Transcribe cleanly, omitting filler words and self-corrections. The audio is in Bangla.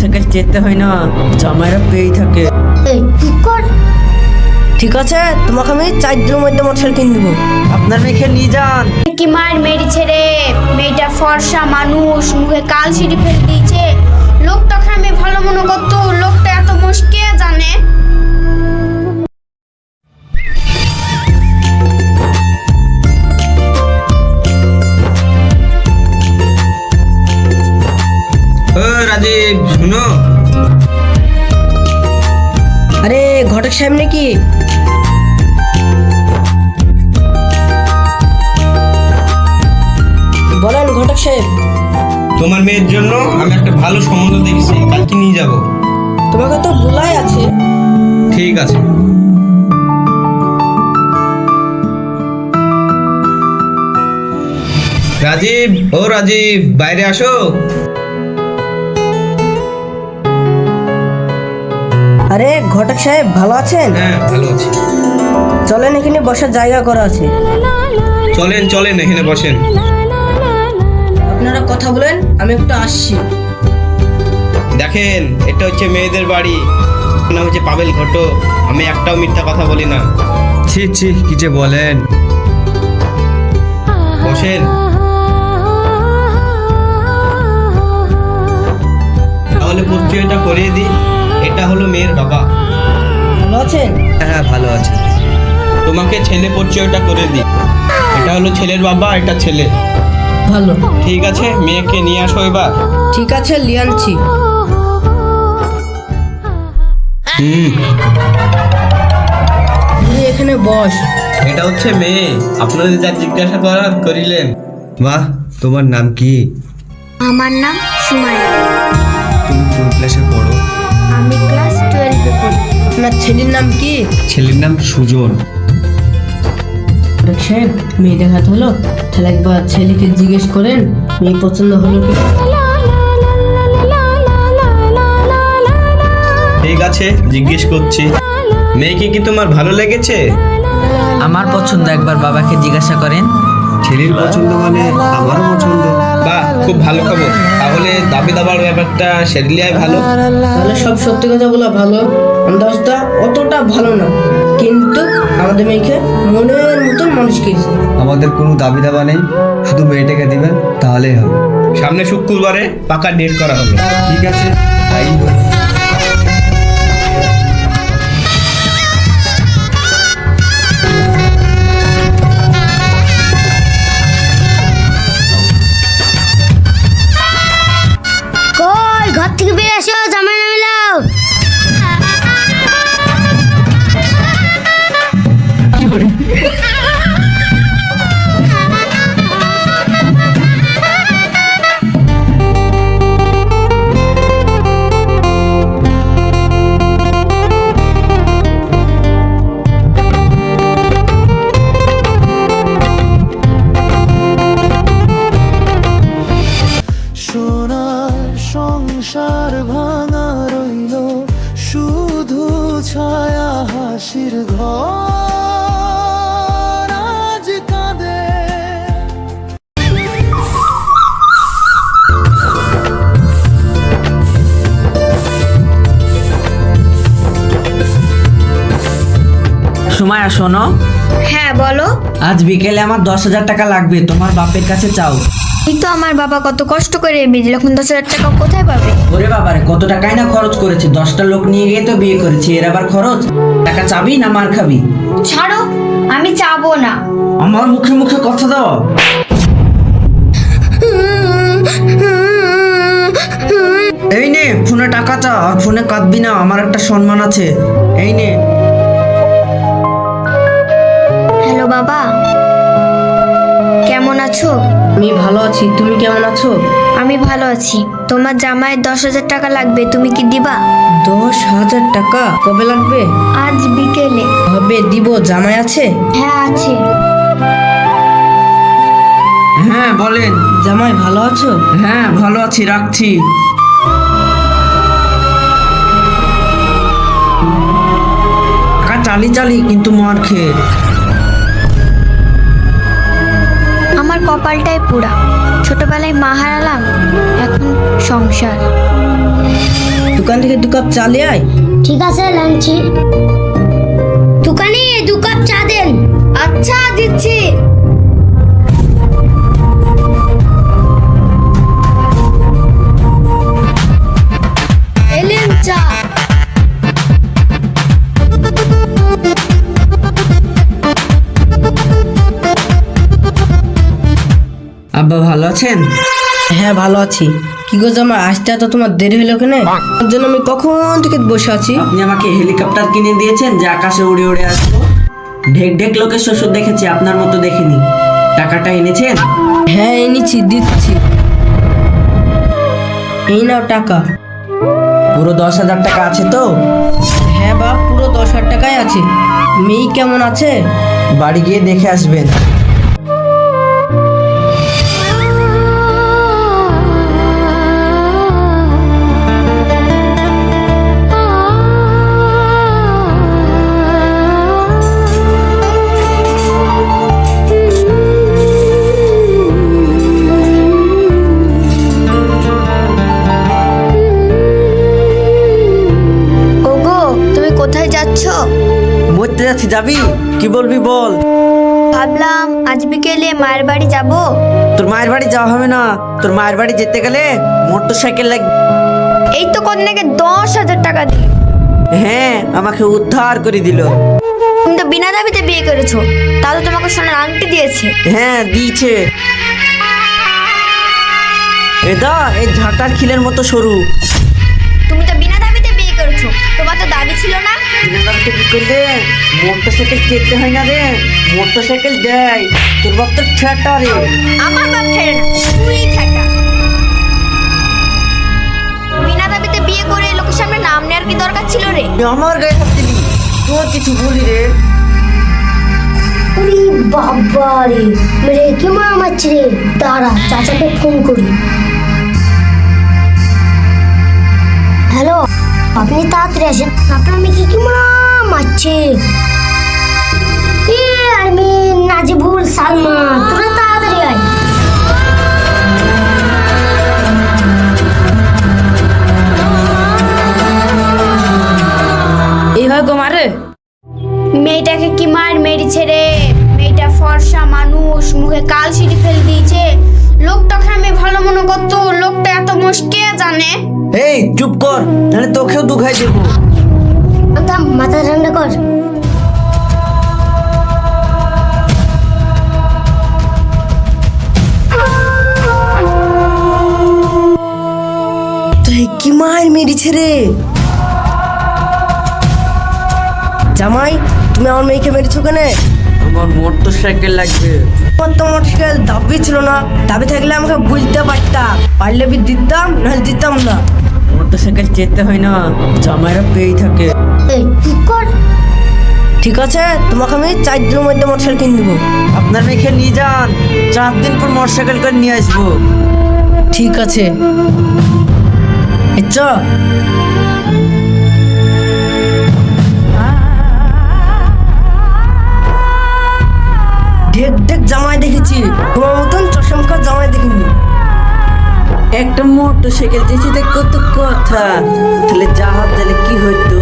সাইকেল যেতে হয় না, জামাইরা পেয়েই থাকে। এই চুপ কর। ঠিক আছে, তোমাকে আমি 4 দিনের মধ্যে মোটরসাইকেল কিনে দেবো। আপনার মেয়েকে নিয়ে যান। কি মায়ের মেরেছে রে, মেয়েটা ফর্সা মানুষ, মুখে কাল ছিঁড়ে ফেলে দিয়েছে। লোকটাকে আমি ভালো মনে করতো, লোকটা এত মুশকে জানে। ও রাজীব, শুনো। আরে ঘটক সাহেব নাকি? বলেন ঘটক সাহেব। তোমার মেয়ের জন্য আমি একটা ভালো সম্বন্ধ দেখেছি, কালকে নিয়ে যাব। তোমাকে তো বলাই আছে। ঠিক আছে। রাজীব, ও রাজীব, বাইরে আসো। আরে ঘটক সাহেব ভালো আছেন? হ্যাঁ, ভালো আছি। চলেন, এখানে বসার জায়গা করা আছে। চলেন চলেন, এখানে বসেন। আপনারা কথা বলেন, আমি একটু আসছি। দেখেন, এটা হচ্ছে মেয়েদের বাড়ি, নাম হচ্ছে পাবেল ঘটক। আমি একটাও মিথ্যা কথা বলি না। ছি ছি, কি যে বলেন। বসেন। তাহলে পরিচয়টা করিয়ে দিই। এটা হলো মেয়ের বাবা। ভালো আছেন? হ্যাঁ, ভালো আছে। তোমাকে ছেলে পরিচয়টা করে দিই। এটা হলো ছেলের বাবা, এটা ছেলে। ভালো। ঠিক আছে, মেয়েকে নিয়ে আসো এবার। ঠিক আছে, নিয়ে আনছি। তুই এখানে বস। এটা হচ্ছে মেয়ে, আপনাদের যা জিজ্ঞাসা করার করিলেন। বাহ, তোমার নাম কি? আমার নাম সুমাইয়া। তুমি কোন ক্লাসে পড়ো? আমি ক্লাস 12-এ পড়ি। আপনার ছেলের নাম কি? ছেলের নাম সুজন। ঘটক সাহেব, মেয়ে দেখাতে হলো, তাহলে একবার ছেলেকে জিজ্ঞেস করেন মেয়ে পছন্দ হলো কি। ঠিক আছে, জিজ্ঞেস করছি। মেয়েকে কি তোমার ভালো লেগেছে? আমার পছন্দ, একবার বাবাকে জিজ্ঞাসা করেন। ছেলের পছন্দ মানে আমারও পছন্দ। বাহ, খুব ভালো খবর। তাহলে দাবি দাবার ব্যাপারটা সেরলিয়াই ভালো। তাহলে সব সত্যি কথা বলা ভালো। আমাদের অবস্থা অতটা ভালো না, কিন্তু আমাদের মেয়েকে মনের মতন মানুষ কিনছে। আমাদের কোনো দাবি দাবা নেই, শুধু মেয়েটাকে দিবেন তাহলেই হবে। সামনে শুক্রবারে পাকা ডেট করা হলো। ঠিক আছে, তাই হবে। কই, ঘর থেকে বের আসো, জামাই নামিলাও। সোনার সংসার ভাঙা রইল, শুধু ছায়া হাসির ঘর আজ কাঁদে। সুমাইয়া শোনো, হ্যাঁ বলো। আজ বিকেলে আমার 10,000 টাকা লাগবে, তোমার বাপের কাছে চাও। এই তো আমার বাবা কত কষ্ট করে বিয়ে, এখন 10,000 টাকা কোথায় পাবে? ওরে বাবারে, কত টাকাই না খরচ করেছে, 10টা লোক নিয়ে গিয়ে তো বিয়ে করেছে, এর আবার খরচ। টাকা চাবি না মার খাবি? ছাড়ো, আমি চাবো না। আমার মুখে মুখে কথা দাও। এই নে, ফোনে টাকা চা, আর ফোনে কাঁদবি না, আমার একটা সম্মান আছে। এই নে। হ্যালো বাবা, কেমন আছো? আমি ভালো আছি, তুমি কেমন আছো? আমি ভালো আছি। তোমার জামাইয়ের 10,000 টাকা লাগবে, তুমি কি দিবা? 10,000 টাকা কবে লাগবে? আজ বিকেলে। হবে, দিব। জামাই আছে? হ্যাঁ আছে। হ্যাঁ বলেন। জামাই ভালো আছো? হ্যাঁ ভালো আছি, রাখছি। টাকা চালি চালি, কিন্তু মার খেয়ে। আমার কপালটাই পুরা, ছোটবেলায় মা হারালাম, এখন সংসার। দোকান থেকে 2 কাপ চা নিয়ে আয়। ঠিক আছে লাঞ্চি। দোকানে 2 কাপ চা দেন। আচ্ছা দিচ্ছি। এলেন চা। আব্বা ভালো আছেন? হ্যাঁ ভালো আছি। কি গো জামাই, আসতে এত তোমার দেরি হলো কেন? ওর জন্য আমি কখন থেকে বসে আছি। আপনি আমাকে হেলিকপ্টার কিনে দিয়েছেন যে আকাশে উড়ে উড়ে আসবো। ঢেক ঢেক লোকের শ্বশুর দেখেছি, আপনার মতো দেখিনি। টাকাটা এনেছেন? হ্যাঁ এনেছি, দিচ্ছি। এই নাও টাকা। পুরো 10,000 টাকা আছে তো? হ্যাঁ বাপ, পুরো 10,000 টাকাই আছে। মেয়ে কেমন আছে? বাড়ি গিয়ে দেখে আসবেন। ওগো, তুমি কোথায় যাচ্ছ? মরতে যাচ্ছি, যাবি? কি বলবি বল। ভাবলাম আজ বিকেলে মায়ের বাড়ি যাব। তোর মায়ের বাড়ি যাওয়া হবে না। তোর মায়ের বাড়ি যেতে গেলে মোটর সাইকেল লাগবে। এই তো কন্যাকে 10,000 টাকা দিই। হ্যাঁ, আমাকে উদ্ধার করে দিল। তুমি তো বিনা দাবিতে বিয়ে করেছো, তাও তো তোমাকে সোনার আংটি দিয়েছে। হ্যাঁ দিয়েছে। এটা এই ঝাঁটার খিলের মতো সরু। তুমি তো বিনা দাবিতে বিয়ে করেছো, তোমার তো দাবি ছিল না। বিনা দাবিতে কি করলে? মোটর সাইকেল চেতে হয় না রে, মোটর সাইকেল দেয়। তোর বাপ তো ঠেটা রে। আমার বাপ ঠেরে না, তুই ঠেকা। বিনা দাবিতে বিয়ে করে লোকের সামনে নাম নেওয়ার কি দরকার ছিল রে? আমার গায়ে হাত দিলি, তোর কিছু বলি রে। ওরে বাবা রে, মেরে কি মা মারছে রে। দাঁড়া, চাচাকে ফোন করি। হ্যালো, আপনি তাড়াতাড়ি আসেন, আপনার মেয়েকে কি মা মারছে। আমি নাজিবুল সালমা, তোরা তাড়াতাড়ি আয়। এইভাবে গো মারে? মেয়েটাকে কি মার মেরেছে রে? মেয়েটা ফর্সা মানুষ, মুখে কাল সিঁড়ি ফেলে দিয়েছে। লোকটাকে আমি ভালো মনে করতো, লোকটা এত মুশকে জানে। এই চুপ কর, নাহলে তোকেও দুখাই দেবো। থাম, মাথা ঠান্ডা কর। তুই কি মায়ের মেরেছে রে? জামাই, তুমি আমার মেয়েকে মেরেছো কেন? আমার মোটর সাইকেল লাগবে। তোমার তো মোটরসাইকেল দাবি ছিল না। দাবি থাকলে আমাকে বুঝতে পারতাম, পারলে বি দিতাম, নাহলে দিতাম না। মোটর সাইকেল চেতে হয় না, জামাইরা পেয়েই থাকে। এই চুপ কর। ঠিক আছে, তোমাকে আমি 4 দিনের মধ্যে মোটরসাইকেল কিনে দেবো। আপনার মেয়েকে নিয়ে যান, 4 দিন পর মোটর সাইকেল করে নিয়ে আসবো। ঠিক আছে, চ। ঢেক ঢেক জামাই দেখেছি, তোমার মতন চশমকা জামাই দেখিনি। একটা মোটর সাইকেল চেয়েছি, কত কথা। তাহলে যা হাত দিলে কি হইতো?